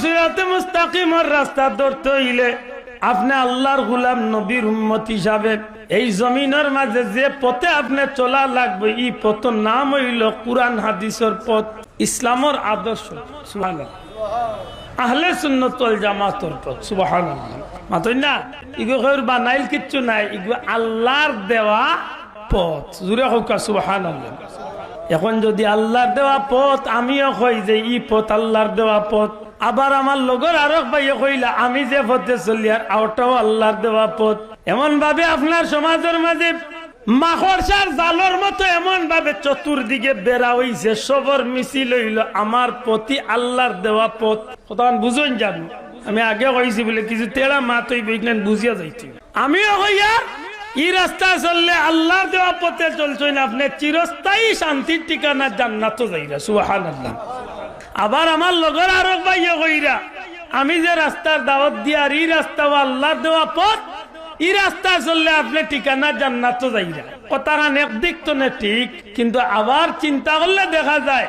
সিরাতে মুস্তাকিমের রাস্তা ধরতে হইলে আপনি আল্লাহর গোলাম নবীর উম্মত হিসাবে এই জমিনের মাঝে যে পথে আপনি চলা লাগবে এই পথের নাম হইল কুরআন হাদিসের পথ, ইসলামের আদর্শ। সুবহানাল্লাহ। আহলে সুন্নাত ওয়াল জামাতের পথ। সুবহানাল্লাহ। মাতই না ইগো বানাইল কিচ্ছু নাই, ইগো আল্লাহর দেওয়া পথ। জুড়ে হোক সুবহানাল্লাহ। এখন যদি আল্লাহর দেওয়া পথ আমিও কই যে ই পথ আল্লাহর দেওয়া পথ, আবার আমার লগর আরো ভাইয়া কইলা আমি যে পথে চলি আর ওটাও আল্লাহর দেওয়া পথ, এমন ভাবে আপনার সমাজের মাঝে মাকড়সার জালর মতো এমন ভাবে চতুর্দিকে বেড়া হইছে, সবর মিছিল হইল আমার প্রতি আল্লাহর দেওয়া পথ। কতক্ষণ বুঝুন যাবো আমি আগে কইছি বলে কিছু তেরা মাত বুঝিয়া যাইছি। আমিও কইয়া এই রাস্তা চললে আল্লাহর দেওয়া পথে চলছেন আপনি চিরস্থায়ী শান্তির ঠিকানা জান্নাতও যাইরা। সুবহানাল্লাহ। আবার আমার লগর আরো ভাইয়া কইরা আমি যে রাস্তার দাওয়াত দিয়ার এই রাস্তাও আল্লাহর দেওয়া পথ, এই রাস্তা চললে আপনি ঠিকানা জান্নাতও যাইরা। কথাখান একদিক তো না ঠিক, কিন্তু আবার চিন্তা করলে দেখা যায়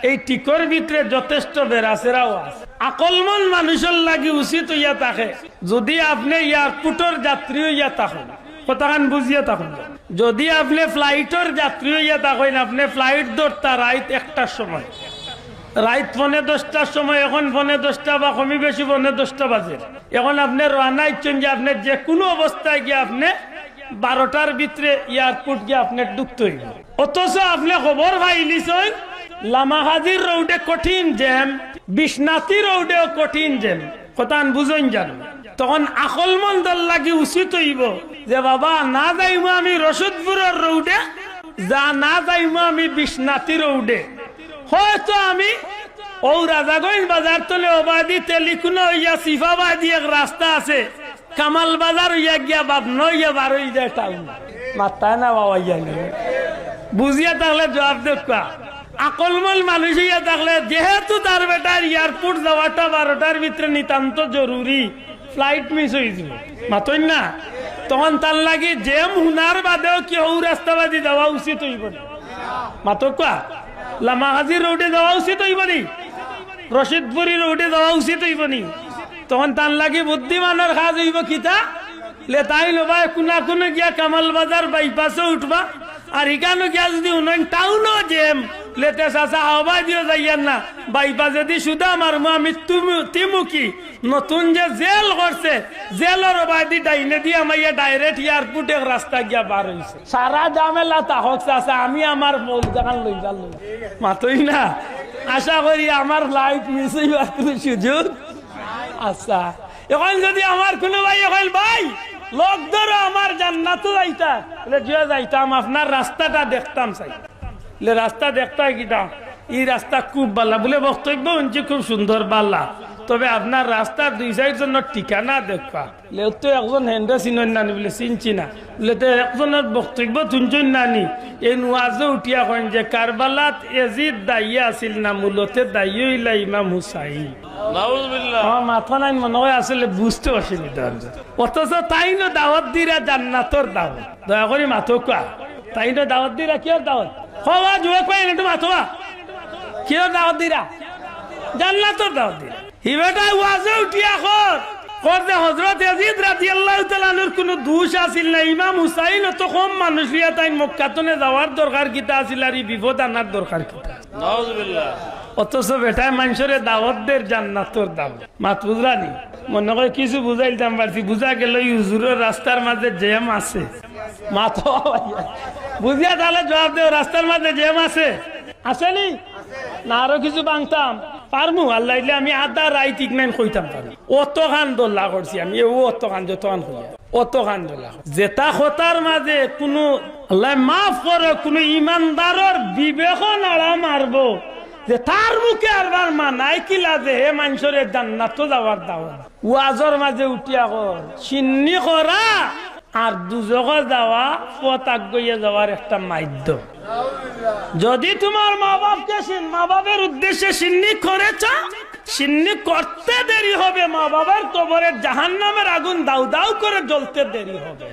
এই টিকর ভিতরে যথেষ্ট বেড়াচেরাও আছে। আকলমন মানুষের লাগি উচিত হইয়া থাকে যদি আপনি এয়ারপোর্টের যাত্রী হইয়া থাকেন, কথাখান বুঝিয়া থাকুন। যদি আপনি ফ্লাইটের যাত্রী হইয়া থাকেন, আপনি ফ্লাইট ধরতা রাত 1টার সময়, রাত 10:45টার সময়, এখন 10:45 বা কমি বেশি 10:45 বাজে, এখন আপনি রানা ইচ্ছেন যে আপনি যে কোনো অবস্থায় গিয়ে আপনি 12টার ভিতরে এয়ারপোর্ট গিয়ে আপনার ঢুকতে হইব। অথচ আপনি খবর পাইলিছেন লামাহাজির রোডে কঠিন জ্যাম, বিশ্বনাথী রোডেও কঠিন জ্যাম। কথা বুঝেন জানো, তখন আকল মন্দর লাগি উচিত হইব যে বাবা না যাইমো আমি রশিদপুরের রোডে, যা না যাইমো আমি বিশ্বনাথী রোডে, হয়তো আমি ও রাজাগঞ্জ বাজার তলে ওবাদি তেলিকুনা হইয়া সিফাবাদি এক রাস্তা আছে, কামাল বাজার হইয়া গিয়া বাবন হইয়া বার হয়ে যায় টাউন। মাথায় না বাবা ইয়া বুঝিয়া থাকলে জবাব দেখা। আকলমল মানুষ হইয়া থাকলে যেহেতু তার বেটার এয়ারপোর্ট যাওয়াটা 12টার ভিতরে নিতান্ত জরুরি, ফ্লাইট মিস হয়ে যাব মাতই না, তখন তার লাগি জেম হুনার বাদেও কি ও রাস্তাবাদী যাওয়া উচিত হইব না। মাতকা লামাহাজির রোডে যাওয়া উচিত হইব নি, রশিদপুরি রোডে যাওয়া উচিত হইব নি, তখন তার লাগি বুদ্ধিমানের কাজ হইব কিতা লে তাই লবা কোনা কোনো গিয়া কামাল বাজার বাইপাসে উঠবা, আর এখানে গিয়া যদি উন্নয়ন টাউনও জেম লেতে চাষা হবা দিও যাইয়ার না, বাইপাসে দি সুদা মারমু আমি তিমুকি নতুন যে জেল করছে জেলের বাদি ডাইনে দিয়ে আমাইয়া ডাইরেক্ট এয়ারপোর্ট এক রাস্তা গিয়া বার হইছে। সারা জামেলা তাহক চাষা আমি আমার মূল জায়গা লই গেল মাতই না। আশা করি আমার লাইফ মিস হইবার কোনো সুযোগ। আচ্ছা এখন যদি আমার কোনো ভাই এখন ভাই লোক ধরো আমার জান্নাতও যাইতা বলে যে যাইতাম আপনার রাস্তাটা দেখতাম চাই, রাস্তা দেখতে কিটা এই রাস্তা খুব বালা বলে বক্তব্য শুনছি খুব সুন্দর বালা, তবে আপনার রাস্তার 2 সাইড জন্য ঠিকানা দেখবা তো একজন হেন্ডা চিনন নানি বলে চিনছি না বলে তো একজনের বক্তব্য শুনছেন নানি এই নোয়াজে উঠিয়া কইন যে কারবালাত এজিদ দায়ী আছিল না, মূলতে দায়ী হইলা ইমাম হুসাইন। মাথা নাই মনে হয় আসলে বুঝতে পারছিনি, অথচ তাই না দাওয়াত দিরা জান্নাতর দাওয়াত। দয়া করি মাথো কোয়া তাই না দাওয়াত দিরা কিয় দাওয়াত হওয়া যুবক পাই একটু মাথোয়া কিয় দাওয়াত দিরা জান্নাতর দাওয়াত দিরা। হিবেটা ওয়াজে উঠিয়া করতে হযরত ইয়াজিদ রাদিয়াল্লাহু তাআলা আনহুর কোনো দোষ আছিল না, ইমাম হুসাইন তো কম মানুষ লিয়া তাই মক্কাতনে যাওয়ার দরকার কিতা আছিল আর এই বিপদ আনার দরকার কিতা। নাউজুবিল্লাহ। অথচ বেটায় মানুষের দাওয়াত দের জান্নাতর দাওয়াত। মাত বুঝলানি মনে করে কিছু বুঝাইতাম পারছি, বুঝা গেল হুজুরের রাস্তার মাঝে জ্যাম আছে। মাত বুঝিয়া তাহলে জবাব দেও রাস্তার মাঝে জ্যাম আছে আসেনি না আরো কিছু বাংতাম পারমু আল্লাহ আমি আধা রাইত ইগনাইন কইতাম পারি। অত খান দোল্লা করছি আমি অত খান যত খান কইয়া অত খান দোল্লা যেটা কথার মাঝে কোনো আল্লাহ মাফ করে কোনো ইমানদারের বিবেক নাড়া মারবো যে তার মুখে আরবার মানাই কিলা যে হে মানুষের জান্নাত যাওয়ার দাওয়াত ওয়াজর মাঝে উঠিয়া কর সিন্নি করা আর দুজকে যাওয়া পথ আগুয়ে যাওয়ার একটা মাধ্যম। যদি তোমার মা বাপের উদ্দেশ্যে সিন্নি করেছ, সিন্নি করতে দেরি হবে, মা বাবার কবরে জাহান্নামের আগুন দাউ দাউ করে জ্বলতে দেরি হবে।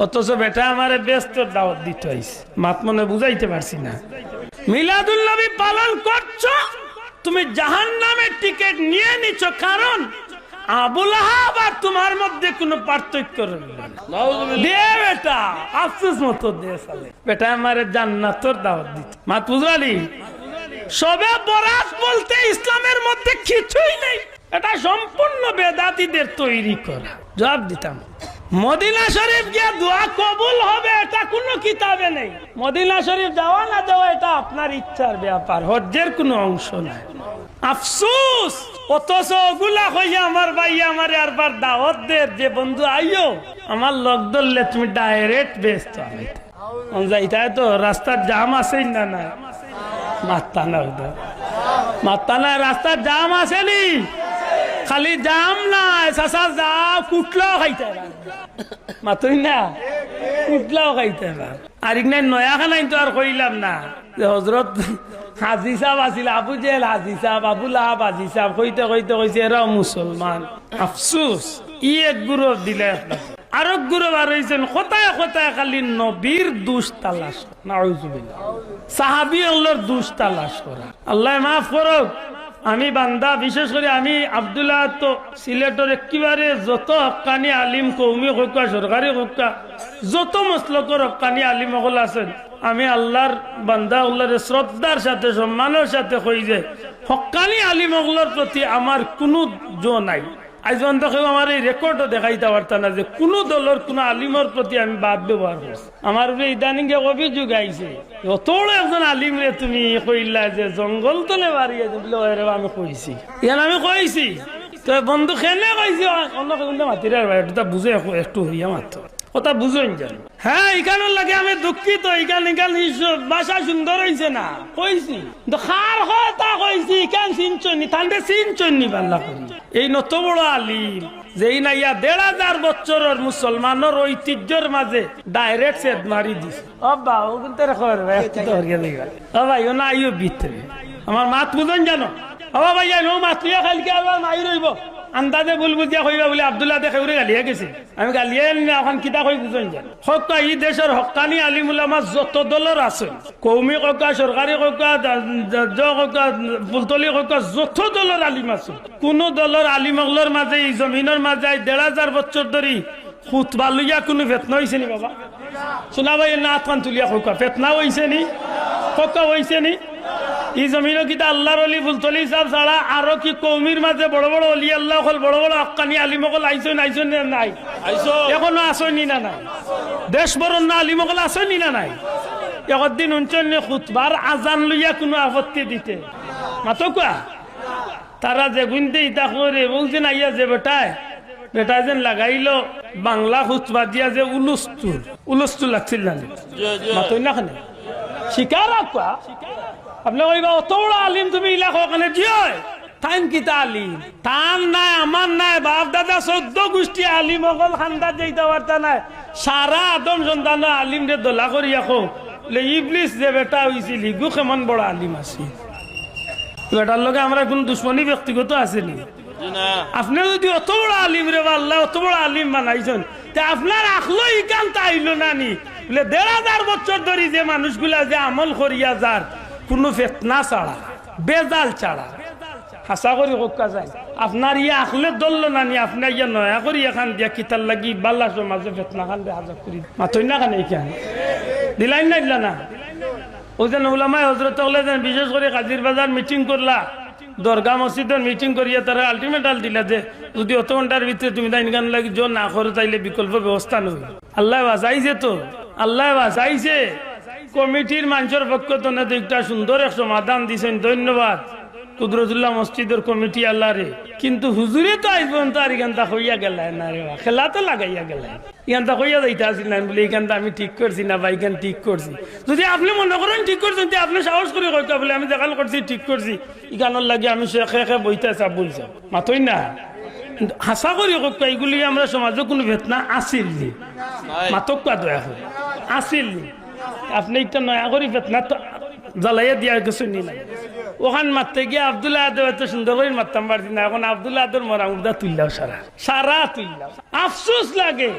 অথচ বেটা আমারে ব্যস্ত দাওয়াত দিতে হইছে, মাত মনে বুঝাইতে পারছি না। মিলাদুল নবী পালন করছো তুমি জাহান্নামের টিকিট নিয়ে নিছো, কারণ আবুল আহাব আর তোমার মধ্যে কোনো পার্থক্য রইল না। দে বেটা, আফসোস মতো দে সালে বেটা, আমার জান্নাতের দাওয়াত দিত মা পুজরালি। সবে বরাত বলতে ইসলামের মধ্যে কিছুই নেই, এটা সম্পূর্ণ বেদাতীদের তৈরি করা। জবাব দিতাম, মদিনা শরীফ গিয়ে দোয়া কবুল হবে এটা কোনো কিতাবে নেই। মদিনা শরীফ যাওয়া না যাওয়া এটা আপনার ইচ্ছার ব্যাপার, হজ্জের কোনো অংশ নাই। আফসোস, অথচ ওগুলা হইয়া আমার ভাই আমার আরবার দাওয়াত দে যে বন্ধু আইও, আমার লগ ধরলে তুমি ডাইরেক্ট বেস্ট যাইতা তো রাস্তার জাম আছে না? না মাত্তা না, মাত্তা না, রাস্তার জাম আসেনি, খালি জাম নাই চাচা, যা কুটলাও খাইতে মাতুই না, কুটলাও খাইতে আর ইগনাই নয়া খানাই তো আর কইলাম না যে হজরত হাজি সাহেব আছিল, আবু জেল হাজি সাহেব, আবুল আহাব হাজি সাহেব কইতে কইতে কইছে এরাও মুসলমান। আফসোস, ই এক গুরব দিলে আর এক গুরব আর হয়েছেন কোথায় কোথায় খালি নবীর দুষ তালাশ, নাউজুবিল্লাহ, সাহাবী আল্লাহর দুষ তালাশ করা। আল্লাহ মাফ করুক, আমি বান্দা, বিশেষ করে আমি আব্দুল্লাহ তো সিলেটের একেবারে যত হক্কানি আলিম, কৌমি হক্কা, সরকারি হক্কা, যত মসলকর হক্কানি আলিম হল আছেন, আমি আল্লাহর বান্দা আল্লাহর শ্রদ্ধার সাথে সম্মানের সাথে কই যে হক্কানি আলিম হকলের প্রতি আমার কোনো জো নাই। আজ পর্যন্ত কেউ আমার এই রেকর্ডও দেখাইতে পারতাম না যে কোনো দলের কোনো আলিমের প্রতি আমি বাদ ব্যবহার করছি। আমার ইদানিং অভিযোগ আইছে, অত বড় একজন আলিম রে তুমি কইলা যে জঙ্গল তলে বাড়িয়ে বলে আমি কইছি, ইয়ান আমি কইছি তো বন্ধু খেলে কইছি অন্য মাতির এটা বুঝে একটু হইয়া মাত্র কথা বুঝেন জানো। হ্যাঁ, এখানে লাগে আমি দুঃখিত, এখান ভাষা সুন্দর হয়েছে না কইছি, খার কথা কইছি, কেন চিনচনি তান্ডে চিনচনি বাল্লা করি। এই নত বড় আলিম যেই না ইয়া ১,৫০০ বছরের মুসলমানের ঐতিহ্যের মাঝে ডাইরেক্ট সেদ মারি দিছে। ও বা ও কিন্তু ভাই ও না আইও ভিতরে আমার মাত বুঝেন জানো, ও ভাই ও মাত খালকে আবার মাই রইব আন্দাজে বলবো দিয়া কইবা বলে আব্দুল্লাহ দেখে উড়ে গালিয়া গেছে, আমি গালিয়ে এখন কিতা কই বুঝেন জানো। হক্কা এই দেশের হক্কানি আলিম উলামা যত দলের আছে, কৌমি কক্কা, সরকারি কক্কা, কক্কা, ফুলতলি কক্কা, যত দলের আলিম আছে, কোন দলের আলিম হকলের মাঝে এই জমিনের মাঝে ১,৫০০ বছর ধরে খুতবা লইয়া কোনো ফেতনা হয়েছে নি? বাবা শোনা ভাই না আতখান তুলিয়া কক্কা ফেতনা হয়েছে নি? কক্কা হয়েছে নি? এই জমিনও কিতা আল্লাহর অলি ফুলতলি সাহেব ছাড়া আরো কি কৌমির মাঝে বড় বড় অলি আল্লাহ হল, বড় বড় হক্কানি আলিমকল আইসন আইসন নাই? এখনো আসনি না নাই? দেশ বরণ না আলিমকল আসনি না নাই? একদিন উঞ্চন খুতবার আজান লইয়া কোনো আপত্তি দিতে মাতো কোয়া তারা যে গুনতে ইতা করে বলছেন আইয়া যে বেটায় বেটা যেন লাগাইলো বাংলা খুতবা দিয়া যে উলুস্তুর লাগছিল না মাতই না খানে শিকার কোয়া আপনি কইবা অত বড় আলিম তুমি ইলাকা ওখানে জিয় টাইম কিতা আলিম টান নাই, আমার নাই, বাপ দাদা 14 গোষ্ঠী আলিম অকল খান্দা যেতে পারতা নাই, সারা আদম সন্তান আলিম রে দোলা করি রাখো ইবলিস যে বেটা হয়েছিল ইগু কেমন বড় আলিম আছে, বেটার লগে আমরা কোন দুশ্মনী ব্যক্তিগত আসেনি। আপনি যদি অত বড় আলিম রে আল্লাহ অত বড় আলিম বানাইছেন, আপনার আখলো ইকান তাইলো না নি বলে ১,৫০০ বছর ধরে যে মানুষগুলা যে আমল করিয়া যার কোনো ফেতনা ছাড়া, বেজাল ছাড়া, হাসা করি কক্কা যায় আপনার ইয়ে আখলে দললো না নি, আপনার ইয়ে নয়া করি এখান দিয়া কিতার লাগি বাল্লা সমাজে ফেতনা খান হাজার করি মাথই না খান এইখান দিলাই না দিলা না। ওই যেন ওলামায় হজরত বিশেষ করে কাজির বাজার মিটিং করলা, দরগা মসজিদের মিটিং করিয়া তারা আলটিমেটাল দিলা যে যদি অত ঘন্টার ভিতরে তুমি তাই গান লাগি জোর না করো তাইলে বিকল্প ব্যবস্থা নই। আল্লাহ বাঁচাইছে তো, আল্লাহ বাঁচাইছে। কমিটির মানুষের পক্ষ তো একটা সুন্দর এক সমাধান দিয়েছেন, ধন্যবাদ কুদরতুল্লাহ মসজিদের কমিটি আল্লাহ রে। কিন্তু হুজুরে তো আজ পর্যন্ত আর এখানটা হইয়া গেল না রে, খেলা তো লাগাইয়া গেল, এখানটা হইয়া যাইতে আসিল না বলে এখানটা আমি ঠিক করছি না বা এখান ঠিক করছি। যদি আপনি মনে করেন ঠিক করছেন আপনি সাহস করে কইতা বলে আমি দেখাল করছি ঠিক করছি, এখানোর লাগে আমি শেখে বইতে চাপ বলছি মাতই না। হাসা করি কক্কা এগুলি আমরা সমাজে কোনো ভেতনা আসিল নি মাতকা দয়া করে আসিল নি, আপনি একটা নয়া করি ফেতনা তো জ্বালাইয়া দিয়া গেছেন নি না। ওখান মারতে গিয়ে আব্দুল্লাহ আদর এত সুন্দর করে মারতাম পারছি না, এখন আব্দুল্লাহ আদর মরা উর্দা তুললাম সারা তুললাম। আফসোস লাগে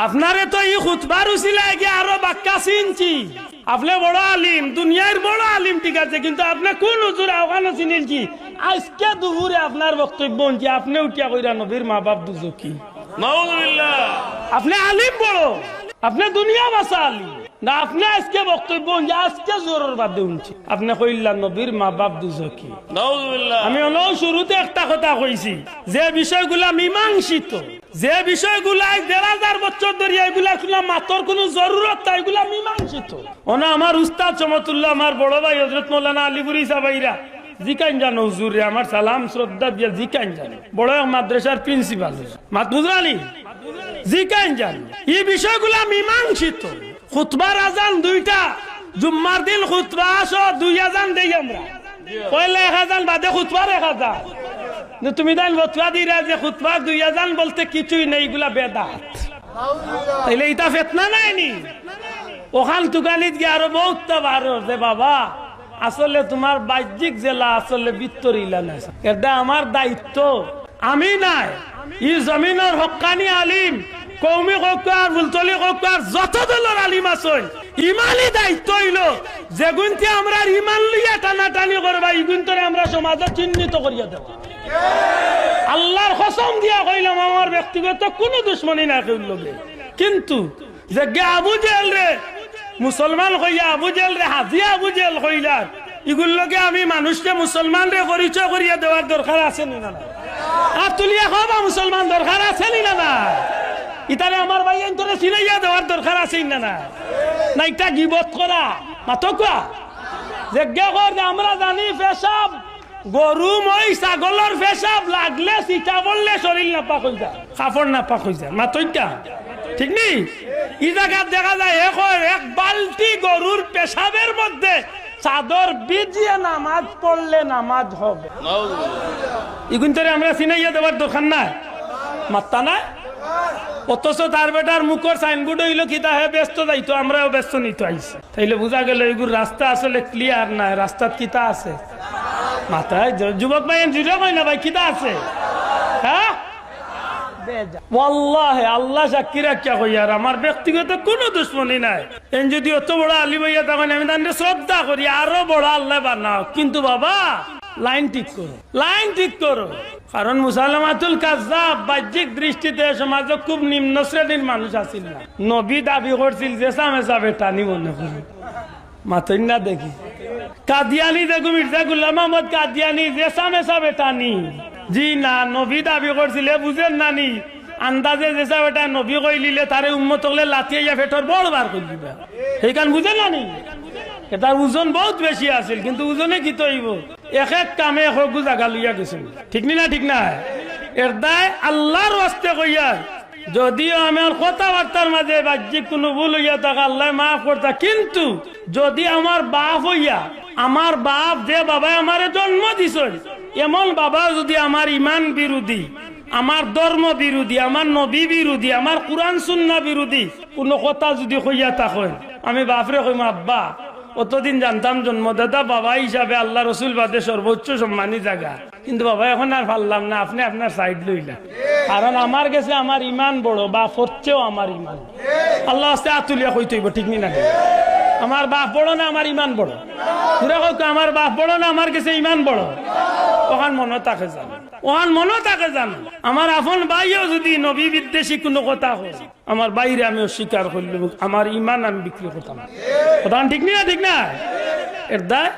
আপনারে তো এই খুতবার উসিলায় গিয়ে আরো বাক্কা চিনছি। আপনি বড় আলিম, দুনিয়ার বড় আলিম, ঠিক আছে, কিন্তু আপনি কোন হুজুর ওখানে চিনিলছি? আজকে দুপুরে আপনার বক্তব্য যে আপনি উঠিয়া কইরা নবীর মা বাপ দুজকি। নাউযুবিল্লাহ। আপনি আলিম বড়, আপনি দুনিয়া বাসা আলিম না, আপনি আজকে বক্তব্য যে আজকে জোরের বাদে উঠছি, আপনি কইলা নবীর মা বাপ দুজকি। নাউযুবিল্লাহ। আমি হলো শুরুতে একটা কথা কইছি, যে বিষয়গুলা মীমাংসিত, যে বিষয়গুলা ১,৫০০ বছর ধরে এগুলা শুনলাম মাতর কোনো জরুরত নাই, এগুলা মীমাংসিত। ওনা আমার উস্তাদ চমতুল্লাহ, আমার বড় ভাই হযরত মাওলানা আলিপুরি সাহাবাইরা জিকান জানো হুজুরে, আমার সালাম শ্রদ্ধা দিয়া জিকান জানো, বড় মাদ্রাসার প্রিন্সিপাল মাতবুজানি জিকান জানো। এই বিষয়গুলা মীমাংসিত। খুতবার আজান দুইটা, জুম্মার দিন খুতবা আসো ২ আজান দেই আমরা, পয়লা ১ আজান বাদে খুতবার ১ আজান। তুমি তাই বতবা দিরা যে খুতবার ২ আজান বলতে কিছুই নেই, এগুলা বেদাত। তাইলে এটা ফেতনা নাইনি? ওখান তুকানিত গিয়ে আরো বহুত বারো যে বাবা আসলে তোমার বাহ্যিক জেলা আসলে ভিতর ইলা নাই, এটা আমার দায়িত্ব, আমি নাই। ই জমিনের হক্কানি আলিম, কৌমি হকার, বুলতলি হকার, যত দলের আলিম আছেন, ইমানই দায়িত্ব হইল যে গুনতে আমরা ইমান লইয়া টানাটানি করবা, এই গুনতরে আমরা সমাজে চিহ্নিত করিয়া দেব। আল্লাহর কসম দিয়া কইলাম আমার ব্যক্তিগত কোনো দুশ্মনী না কেউ লগে, কিন্তু যে আবু জেল রে মুসলমান হইয়া আবু জেল রে হাজিয়া আবু জেল হইলার, এগুলোর লগে আমি মানুষকে মুসলমান রে পরিচয় করিয়া দেওয়ার দরকার আছে না? আর তুলিয়া খাওয়া মুসলমান দরকার আছে না? ইতারে আমার ভাই তোরে চিনাইয়া দেওয়ার দরকার আছে না? না এটা গিবত করা মাতো কোয়া যে আমরা জানি পেশাব গরু মই ছাগলের পেশাব লাগলে চিটা বললে শরীর নাপাক হয়ে যায়, কাপড় নাপাক হয়ে যায়, মাতইটা ঠিক নেই। এই জায়গা দেখা যায় এক বালতি গরুর পেশাবের মধ্যে চাদর বিজিয়ে নামাজ পড়লে নামাজ হবে। এগুন তোরে আমরা চিনাইয়া দেওয়ার দরকার নাই, মাত্তা না। অথচ তার বেটার মুখর সাইনবোর্ড হইল কিতা হে ব্যস্ত যাইতো, আমরাও ব্যস্ত নিতে আইছি। তাইলে বোঝা গেল এগুর রাস্তা আসলে ক্লিয়ার নাই, রাস্তাত কিতা আছে মাথায়। যুবক ভাই জুড়ে কই না ভাই কিতা আছে? হ্যাঁ ওয়াল্লাহি আল্লাহ সাক্ষী রাখিয়া কইয়ার আমার ব্যক্তিগত কোনো দুশ্মনী নাই। এন যদি অত বড় আলিম হইয়া তখন আমি তাদের শ্রদ্ধা করি, আরো বড় আল্লাহ বানাও, কিন্তু বাবা লাইন ঠিক করো, লাইন ঠিক করো। কারণ মুসালামাতুল কাজ্জাব বাহ্যিক দৃষ্টিতে সমাজে খুব নিম্ন শ্রেণীর মানুষ আছিল না। নবী দাবি করছিল যে সামেসা বেটানি মনে করি মাতই না দেখি কাদিয়ানি দেখো মির্জা গুলাম মোহাম্মদ কাদিয়ানি যে সামেসা বেটানি, জি না, নবী দাবি করছিলে বুঝেন নানি আন্দাজে যেসা বেটা নবী কইলিলে তারে উম্মত হলে লাথিয়া ফেটর বড় বার করে দিবা, সেইখান বুঝেন নানি। এটার ওজন বহুত বেশি আছিল, কিন্তু ওজনে কি তৈব এক এক কামে এক জায়গা লইয়া গেছিল, ঠিক না? ঠিক না? এর দায় আল্লাহর ওয়াস্তে কইয়া, যদিও আমার কথাবার্তার মাঝে বাহ্যিক কোনো ভুল হইয়া থাকে আল্লাহ মাফ করতা, কিন্তু যদি আমার বাপ হইয়া, আমার বাপ যে বাবা আমারে জন্ম দিছেন, এমন বাবা যদি আমার ইমান বিরোধী, আমার ধর্ম বিরোধী, আমার নবী বিরোধী, আমার কোরআন সুন্নাহ বিরোধী কোনো কথা যদি হইয়া থাকেন, আমি বাপরে কইম আব্বা অতদিন জানতাম জন্মদাতা বাবা হিসাবে আল্লাহ রসুল বাদে সর্বোচ্চ সম্মানী জায়গা, কিন্তু বাবা এখন আর পারলাম না, আপনি আপনার সাইড লইলেন, কারণ আমার কাছে আমার ইমান বড়, বাপ হচ্ছেও আমার ইমান। আল্লাহ আস্তে আতুলিয়া কইতে হইব, ঠিক না? আমার বাপ বড় না আমার ইমান বড়? আমার বাপ বড় না আমার কাছে ইমান বড়? ওখান মনে তাকে জানো, ওখান মনে তাকে জানো। আমার আপন ভাইও যদি নবী বিদ্বেষী কোনো কথা হয়, আমার বাইরে আমি অস্বীকার করলে আমার ইমান আমি বিক্রি করতাম, কথা ঠিক না? ঠিক না? এর দায়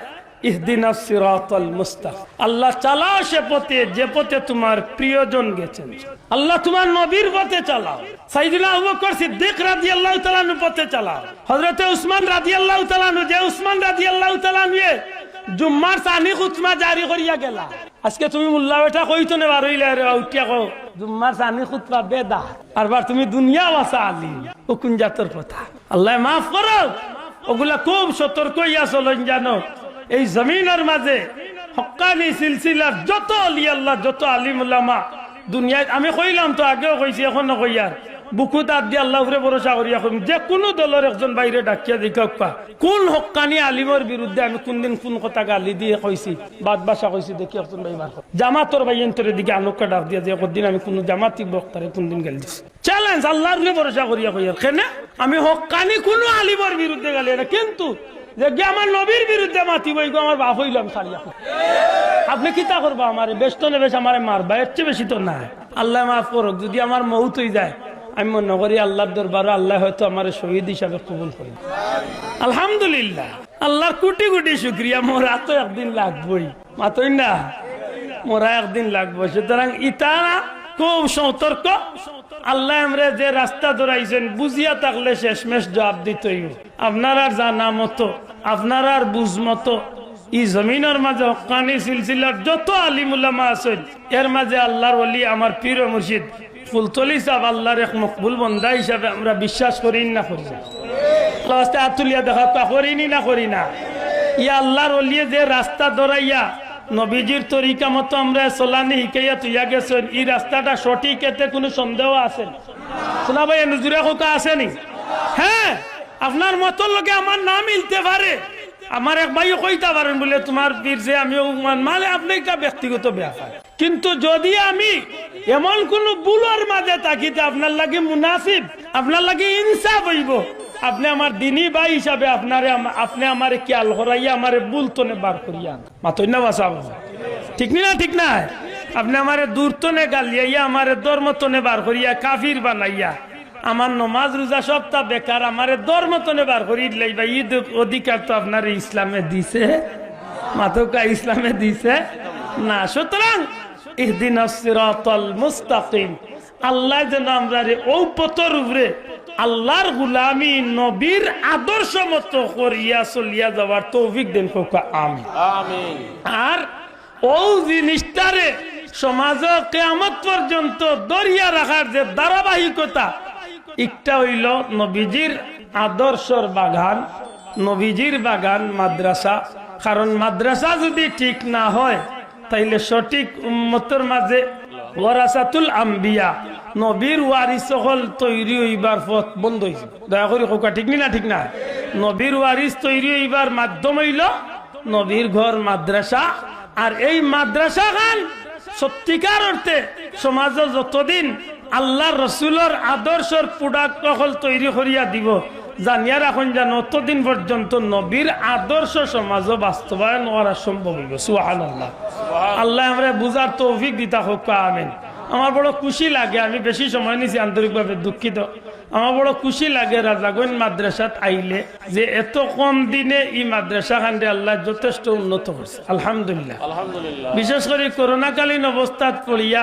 ইহদিনাস সিরাতাল মুস্তাকিম, আল্লাহ চালাও সে পথে যে পথে তোমার প্রিয়জন গেছেন। আল্লাহ তোমার নবীর পথে চালাও, সাইয়েদনা আবু বকর সিদ্দিক রাদিয়াল্লাহু তাআলা আনহু পথে চালাও, হযরতে উসমান রাদিয়াল্লাহু তাআলা আনহু, যে উসমান রাদিয়াল্লাহু তাআলা আনহু জুম্মার সানি খুতবা জারি করিয়া গেলা। আজকে তুমি মোল্লা বেটা কইতো না বারইলা রে উঠিয়া কও জুম্মার সানি খুতবা বেদা, আরবার তুমি দুনিয়া ওয়াসা আলিম, ও কোন জাতের কথা? আল্লাহ মাফ করো। ওগুলা খুব সতর্ক হইয়া চলেন জানো। এই জমিনের মাঝে হক্কানি সিলসিলার যত আলি আল্লাহ, যত আলিম উলামা দুনিয়ায়, আমি কইলাম তো আগেও কইছি এখনো কইয়ার, বুকু দাঁত দিয়ে আল্লাহ উপরে ভরসা করিয়া কইম যে কোনো দলের একজন বাইরে ডাকিয়া দেখা কোন হক্কানি আলিমের বিরুদ্ধে আমি কোনদিন কোন কথা গালি দিয়ে কইছি বাদ বাসা কইছি দেখি একজন ভাই বার জামাতর ভাইয়ের দিকে আলোকটা ডাক দিয়া যে একদিন আমি কোন জামাতি বক্তারে কোনদিন গালি দিছি চ্যালেঞ্জ আল্লাহর উপরে ভরসা করিয়া কইয়ার কেন আমি হক্কানি কোন আলিমের বিরুদ্ধে গালি না কিন্তু যে আমার নবীর বিরুদ্ধে মাতি বই আমার বাপ হইলাম ছাড়িয়া আপনি কিতা করবো আমার ব্যস্ত নেবে আমার মারবা এর চেয়ে বেশি তো না আল্লাহ মাফ করুক যদি আমার মৌত হয়ে যায় আমি মনে করি আল্লাহর দরবারে আল্লাহ হয়তো আমার শহীদ হিসাবে কবুল করি আলহামদুলিল্লাহ আল্লাহর কোটি কোটি শুক্রিয়া মোরা তো একদিন লাগবই মাতই না মোরা একদিন লাগবো সুতরাং ইটা খুব সতর্ক আল্লাহ আমরা যে রাস্তা ধরাইছেন বুঝিয়া থাকলে শেষমেশ জবাব দিতেই আপনারা জানা মতো আপনারা বুঝ মতো এই জমিনের মাঝে হক্কানি সিলসিলার যত আলিম উলামা আছেন এর মাঝে আল্লাহর ওলি আমার পীর ও মুর্শিদ ফুলতলি সাহেব আল্লাহর এক মকবুল বান্দা হিসাবে আমরা বিশ্বাস করি না করি না আতুলিয়া দেখা করিনি না করি না ইয়া আল্লাহর ওলিয়ে যে রাস্তা ধরাইয়া নবীজির তরিকা মতো আমরা চলানি শিকাইয়া তুইয়া গেছেন এই রাস্তাটা সঠিক এতে কোনো সন্দেহ আছে শোনা ভাই নজুরে কোকা আসেনি হ্যাঁ আপনার মতন লোকে আমার না মিলতে পারে আমার এক ভাইও কইতে পারেন বলে তোমার পীর যে আমিও মানে আপনি একটা ব্যক্তিগত ব্যাপার কিন্তু যদি আমি এমন কোন বুলোর মাঝে থাকিতে আপনার লাগে মুনাসিব আপনার লাগে ইনসাফ হইব আপনি আমার দিনী ভাই হিসাবে আপনি আমার খেয়াল করাইয়া আমার বুলতনে বার করিয়া মাতই না বাসা ঠিক না ঠিক না আপনি আমার দূরতনে গালিয়াইয়া আমার ধর্মতনে বার করিয়া কাফির বানাইয়া আমার নমাজ রোজা সপ্তাহ বেকার আমার ধর্মতনে বার করি লাইবা ঈদ অধিকার তো আপনার ইসলামে দিছে মাতকা ইসলামে দিছে না সুতরাং ইহদিনাস সিরাতাল মুস্তাকিম আল্লাহ যেন আমরা ও পথের উপরে আল্লাহর গুলামি নবীর আদর্শ মতো করিয়া চলিয়া যাওয়ার তৌফিক দেন কোকা আমিন আমিন আর ও জিনিসটারে সমাজ কিয়ামত পর্যন্ত দরিয়া রাখার যে ধারাবাহিকতা একটা হইল নবীজির আদর্শর বাগান নবীজির বাগান মাদ্রাসা কারণ মাদ্রাসা যদি ঠিক না হয় তাইলে সঠিক উম্মতের মাঝে ওয়ারাসাতুল আম্বিয়া নবীর ওয়ারিস হল তৈরি হইবার পথ বন্ধ হয়েছে দয়া করে কোকা ঠিক না ঠিক না নবীর ওয়ারিস তৈরি হইবার মাধ্যম হইল নবীর ঘর মাদ্রাসা আর এই মাদ্রাসা খান সত্যিকার অর্থে সমাজে যতদিন আল্লাহ রসুলের আদর্শের প্রোডাক্ট হল তৈরি করিয়া দিব জানিয়া রাখুন যেন অতদিন পর্যন্ত নবীর আদর্শ সমাজ বাস্তবায়ন করা সম্ভব হইব সুবহানাল্লাহ আল্লাহ আমরা বুঝার তৌফিক দিতা হোক আমিন আমার বড় খুশি লাগে আমি বেশি সময় নিছি আন্তরিকভাবে দুঃখিত আমার বড় খুশি লাগে রাজাগঞ্জ মাদ্রাসাত আইলে যে এত কম দিনে এই মাদ্রাসা খান্ডে আল্লাহ যথেষ্ট উন্নত করছে আলহামদুলিল্লাহ বিশেষ করে করোনাকালীন অবস্থাত পড়িয়া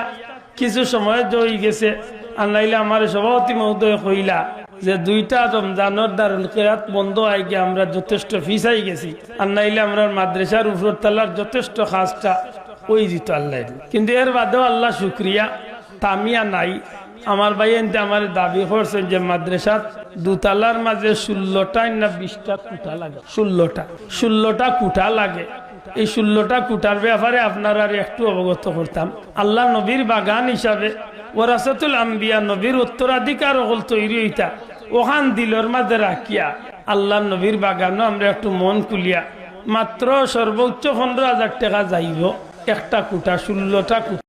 কিছু সময় জয়ী গেছে আর নাইলে আমার সভাপতি মহোদয় কইলা যে 2টা রমজানের দারুল কিরাত বন্ধ হয়ে গিয়ে আমরা যথেষ্ট ফিসাই গেছি আর নাইলে আমরা মাদ্রাসার উপর তালার যথেষ্ট খাসটা ওই দিত আল্লাহ কিন্তু এর বাদেও আল্লাহ শুক্রিয়া তামিয়া নাই আমার ভাই এনতে আমার দাবি করছেন যে মাদ্রাসার দুতলার মাঝে 16টা না 20টা কুঠা লাগে 16টা কুঠা লাগে এই 16টা কুঠার ব্যাপারে আপনারা একটু অবগত করতাম আল্লাহ নবীর বাগান হিসাবে ওয়ারাসাতুল আম্বিয়া নবীর উত্তরাধিকার হল তৈরি হইতা ওখান দিলর মাঝে রাখিয়া আল্লাহ নবীর বাগানও আমরা একটু মন খুলিয়া মাত্র সর্বোচ্চ 15,000 টাকা যাইব একটা কুঠা 16টা কুঠা